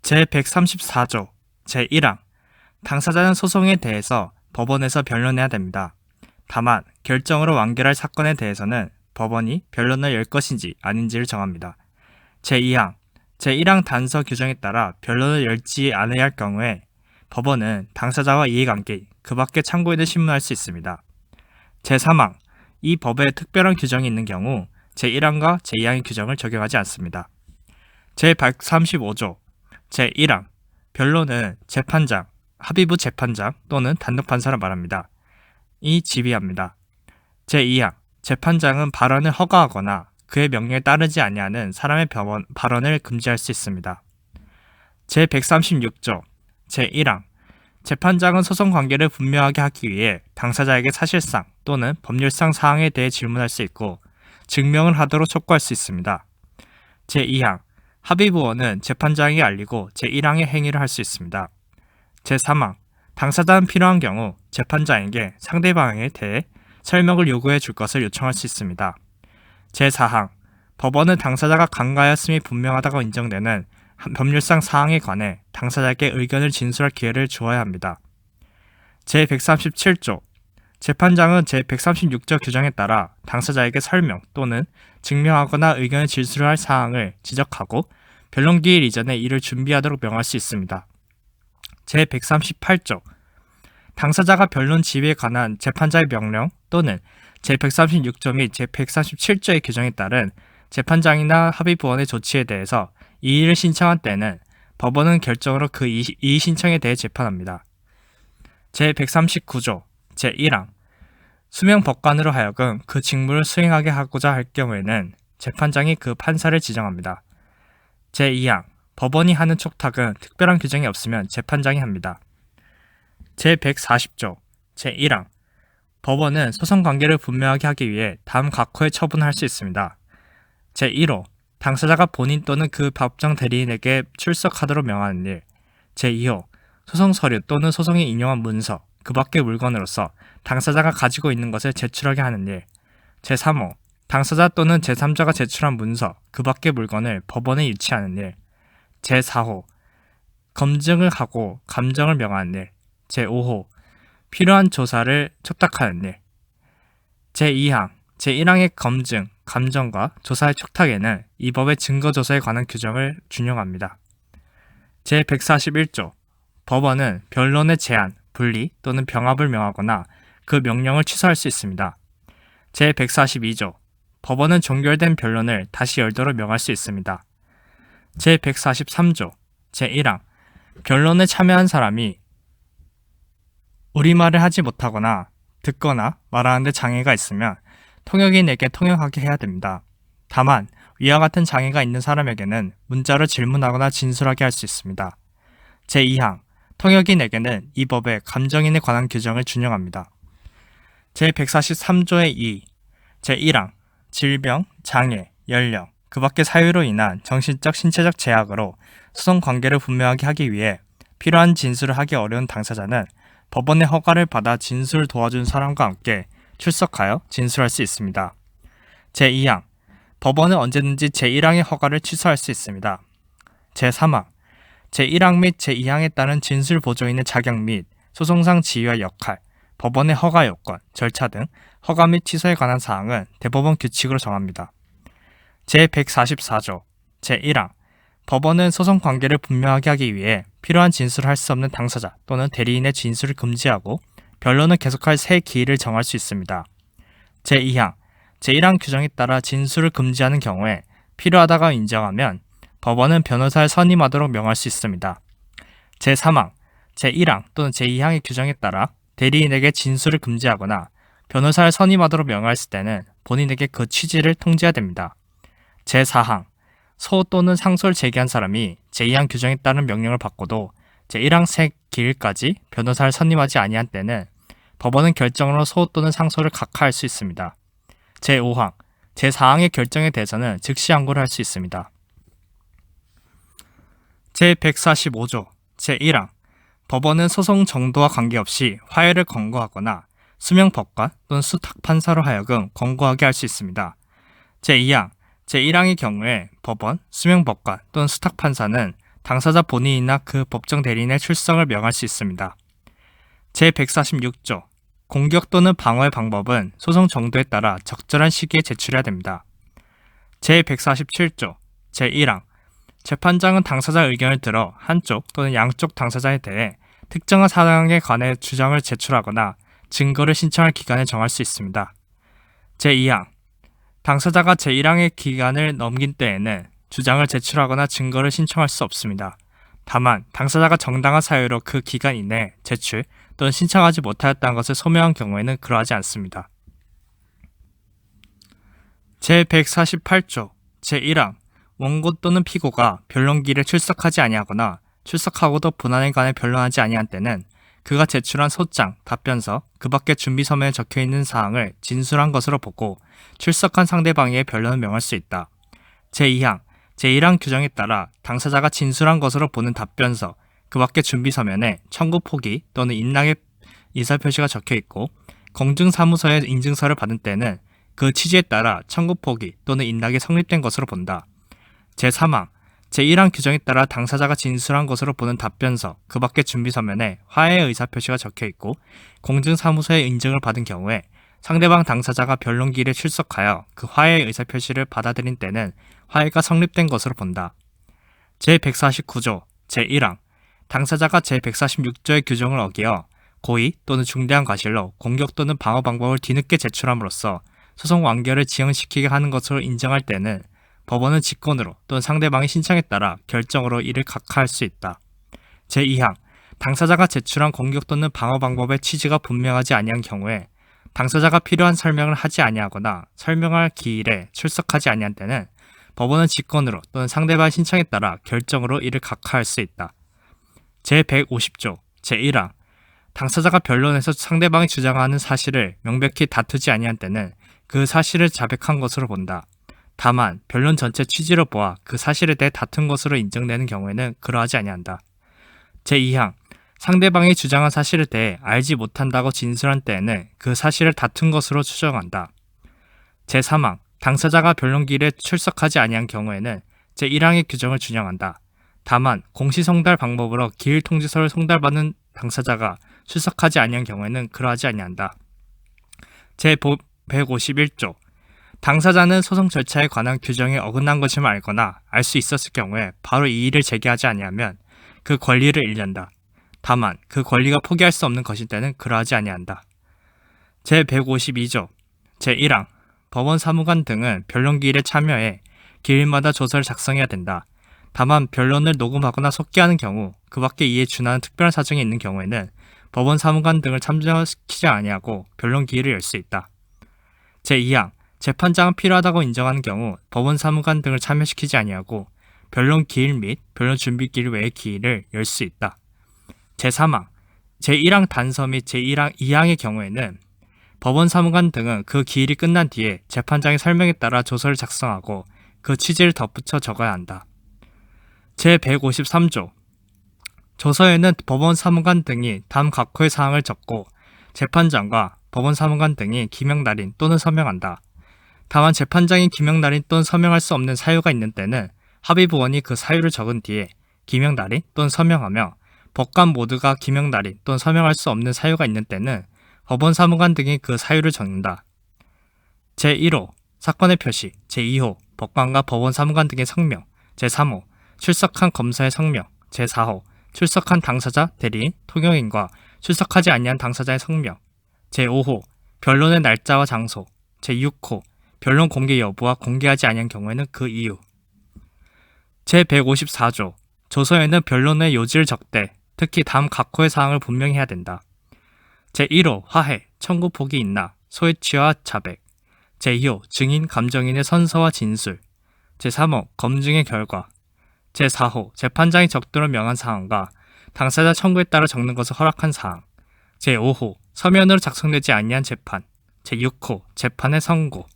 제134조 제1항 당사자는 소송에 대해서 법원에서 변론해야 됩니다. 다만 결정으로 완결할 사건에 대해서는 법원이 변론을 열 것인지 아닌지를 정합니다. 제2항 제1항 단서 규정에 따라 변론을 열지 않아야 할 경우에 법원은 당사자와 이해관계, 그 밖의 참고인을 신문할 수 있습니다. 제3항 이 법에 특별한 규정이 있는 경우 제1항과 제2항의 규정을 적용하지 않습니다. 제135조 제1항 변론은 재판장, 합의부 재판장 또는 단독 판사를 말합니다. 이 지휘합니다. 제2항 재판장은 발언을 허가하거나 그의 명령에 따르지 아니하는 사람의 발언을 금지할 수 있습니다. 제136조 제1항 재판장은 소송 관계를 분명하게 하기 위해 당사자에게 사실상 또는 법률상 사항에 대해 질문할 수 있고 증명을 하도록 촉구할 수 있습니다. 제2항 합의부원은 재판장에게 알리고 제1항의 행위를 할 수 있습니다. 제3항 당사자는 필요한 경우 재판장에게 상대방에 대해 설명을 요구해 줄 것을 요청할 수 있습니다. 제4항 법원은 당사자가 간과하였음이 분명하다고 인정되는 법률상 사항에 관해 당사자에게 의견을 진술할 기회를 주어야 합니다. 제137조 재판장은 제136조 규정에 따라 당사자에게 설명 또는 증명하거나 의견을 진술할 사항을 지적하고 변론기일 이전에 이를 준비하도록 명할 수 있습니다. 제138조 당사자가 변론 지휘에 관한 재판장의 명령 또는 제136조 및 제137조의 규정에 따른 재판장이나 합의부원의 조치에 대해서 이의를 신청한 때는 법원은 결정으로 그 이의 신청에 대해 재판합니다. 제139조 제1항 수명 법관으로 하여금 그 직무를 수행하게 하고자 할 경우에는 재판장이 그 판사를 지정합니다. 제2항 법원이 하는 촉탁은 특별한 규정이 없으면 재판장이 합니다. 제140조 제1항 법원은 소송 관계를 분명하게 하기 위해 다음 각호의 처분을 할 수 있습니다. 제1호 당사자가 본인 또는 그 법정 대리인에게 출석하도록 명하는 일. 제2호 소송 서류 또는 소송에 인용한 문서, 그 밖의 물건으로서 당사자가 가지고 있는 것을 제출하게 하는 일. 제3호 당사자 또는 제3자가 제출한 문서, 그 밖의 물건을 법원에 유치하는 일. 제4호 검증을 하고 감정을 명하는 일. 제5호 필요한 조사를 촉탁하는 일. 제2항 제1항의 검증, 감정과 조사의 촉탁에는 이 법의 증거조사에 관한 규정을 준용합니다. 제141조 법원은 변론의 제한, 분리 또는 병합을 명하거나 그 명령을 취소할 수 있습니다. 제142조 법원은 종결된 변론을 다시 열도록 명할 수 있습니다. 제143조 제1항 변론에 참여한 사람이 우리말을 하지 못하거나 듣거나 말하는 데 장애가 있으면 통역인에게 통역하게 해야 됩니다. 다만 위와 같은 장애가 있는 사람에게는 문자로 질문하거나 진술하게 할 수 있습니다. 제2항 통역인에게는 이 법의 감정인에 관한 규정을 준용합니다. 제143조의 2 제1항 질병, 장애, 연령, 그 밖의 사유로 인한 정신적, 신체적 제약으로 소송 관계를 분명하게 하기 위해 필요한 진술을 하기 어려운 당사자는 법원의 허가를 받아 진술을 도와준 사람과 함께 출석하여 진술할 수 있습니다. 제2항 법원은 언제든지 제1항의 허가를 취소할 수 있습니다. 제3항 제1항 및 제2항에 따른 진술 보조인의 자격 및 소송상 지위와 역할, 법원의 허가 요건, 절차 등 허가 및 취소에 관한 사항은 대법원 규칙으로 정합니다. 제144조 제1항 법원은 소송 관계를 분명하게 하기 위해 필요한 진술을 할 수 없는 당사자 또는 대리인의 진술을 금지하고 변론을 계속할 새 기일을 정할 수 있습니다. 제2항 제1항 규정에 따라 진술을 금지하는 경우에 필요하다고 인정하면 법원은 변호사를 선임하도록 명할 수 있습니다. 제3항 제1항 또는 제2항의 규정에 따라 대리인에게 진술을 금지하거나 변호사를 선임하도록 명할 때는 본인에게 그 취지를 통지해야 됩니다. 제4항 소 또는 상소를 제기한 사람이 제2항 규정에 따른 명령을 받고도 제1항 새 기일까지 변호사를 선임하지 아니한 때는 법원은 결정으로 소 또는 상소를 각하할 수 있습니다. 제5항 제4항의 결정에 대해서는 즉시 항고를 할 수 있습니다. 제145조 제1항 법원은 소송 정도와 관계없이 화해를 권고하거나 수명 법관 또는 수탁 판사로 하여금 권고하게 할 수 있습니다. 제2항 제1항의 경우에 법원, 수명 법관 또는 수탁 판사는 당사자 본인이나 그 법정 대리인의 출석을 명할 수 있습니다. 제146조 공격 또는 방어의 방법은 소송 정도에 따라 적절한 시기에 제출해야 됩니다. 제147조 제1항 재판장은 당사자 의견을 들어 한쪽 또는 양쪽 당사자에 대해 특정한 사항에 관해 주장을 제출하거나 증거를 신청할 기간을 정할 수 있습니다. 제2항 당사자가 제1항의 기간을 넘긴 때에는 주장을 제출하거나 증거를 신청할 수 없습니다. 다만 당사자가 정당한 사유로 그 기간 이내에 제출 또는 신청하지 못하였다는 것을 소명한 경우에는 그러하지 않습니다. 제148조 제1항 원고 또는 피고가 변론기일에 출석하지 아니하거나 출석하고도 본안에 관해 변론하지 아니한 때는 그가 제출한 소장, 답변서, 그 밖의 준비서면에 적혀있는 사항을 진술한 것으로 보고 출석한 상대방에게 변론을 명할 수 있다. 제2항 제1항 규정에 따라 당사자가 진술한 것으로 보는 답변서, 그 밖의 준비서면에 청구 포기 또는 인락의 의사표시가 적혀있고 공증사무소에 인증서를 받은 때는 그 취지에 따라 청구 포기 또는 인락이 성립된 것으로 본다. 제3항 제1항 규정에 따라 당사자가 진술한 것으로 보는 답변서, 그 밖의 준비서면에 화해의 의사표시가 적혀있고 공증사무소의 인증을 받은 경우에 상대방 당사자가 변론기일에 출석하여 그 화해의 의사표시를 받아들인 때는 화해가 성립된 것으로 본다. 제149조 제1항 당사자가 제146조의 규정을 어기어 고의 또는 중대한 과실로 공격 또는 방어 방법을 뒤늦게 제출함으로써 소송 완결을 지연시키게 하는 것으로 인정할 때는 법원은 직권으로 또는 상대방의 신청에 따라 결정으로 이를 각하할 수 있다. 제2항 당사자가 제출한 공격 또는 방어 방법의 취지가 분명하지 아니한 경우에 당사자가 필요한 설명을 하지 아니하거나 설명할 기일에 출석하지 아니한 때는 법원은 직권으로 또는 상대방의 신청에 따라 결정으로 이를 각하할 수 있다. 제150조 제1항 당사자가 변론에서 상대방이 주장하는 사실을 명백히 다투지 아니한 때는 그 사실을 자백한 것으로 본다. 다만 변론 전체 취지로 보아 그 사실에 대해 다툰 것으로 인정되는 경우에는 그러하지 아니한다. 제2항 상대방이 주장한 사실에 대해 알지 못한다고 진술한 때에는 그 사실을 다툰 것으로 추정한다. 제3항 당사자가 변론기일에 출석하지 아니한 경우에는 제1항의 규정을 준용한다. 다만 공시송달 방법으로 기일 통지서를 송달받는 당사자가 출석하지 아니한 경우에는 그러하지 아니한다. 제151조 당사자는 소송 절차에 관한 규정에 어긋난 것임을 알거나 알 수 있었을 경우에 바로 이의를 제기하지 아니하면 그 권리를 잃는다. 다만 그 권리가 포기할 수 없는 것일 때는 그러하지 아니한다. 제152조 제1항 법원 사무관 등은 변론기일에 참여해 기일마다 조서를 작성해야 된다. 다만 변론을 녹음하거나 속기하는 경우 그 밖에 이에 준하는 특별한 사정이 있는 경우에는 법원 사무관 등을 참여시키지 아니하고 변론기일을 열 수 있다. 제2항 재판장은 필요하다고 인정하는 경우 법원 사무관 등을 참여시키지 아니하고 변론 기일 및 변론 준비 기일 외의 기일을 열 수 있다. 제3항 제1항 단서 및 제1항 2항의 경우에는 법원 사무관 등은 그 기일이 끝난 뒤에 재판장의 설명에 따라 조서를 작성하고 그 취지를 덧붙여 적어야 한다. 제153조 조서에는 법원 사무관 등이 다음 각호의 사항을 적고 재판장과 법원 사무관 등이 기명날인 또는 서명한다. 다만 재판장이 기명날인 또는 서명할 수 없는 사유가 있는 때는 합의부원이 그 사유를 적은 뒤에 기명날인 또는 서명하며 법관 모두가 기명날인 또는 서명할 수 없는 사유가 있는 때는 법원 사무관 등이 그 사유를 적는다. 제1호 사건의 표시, 제2호 법관과 법원 사무관 등의 성명, 제3호 출석한 검사의 성명, 제4호 출석한 당사자, 대리인, 통역인과 출석하지 아니한 당사자의 성명, 제5호 변론의 날짜와 장소, 제6호 변론 공개 여부와 공개하지 아니한 경우에는 그 이유. 제154조 조서에는 변론의 요지를 적되 특히 다음 각호의 사항을 분명히 해야 된다. 제1호 화해, 청구 포기 인락, 소외취와 자백, 제2호 증인, 감정인의 선서와 진술, 제3호 검증의 결과, 제4호 재판장이 적도를 명한 사항과 당사자 청구에 따라 적는 것을 허락한 사항, 제5호 서면으로 작성되지 아니한 재판, 제6호 재판의 선고,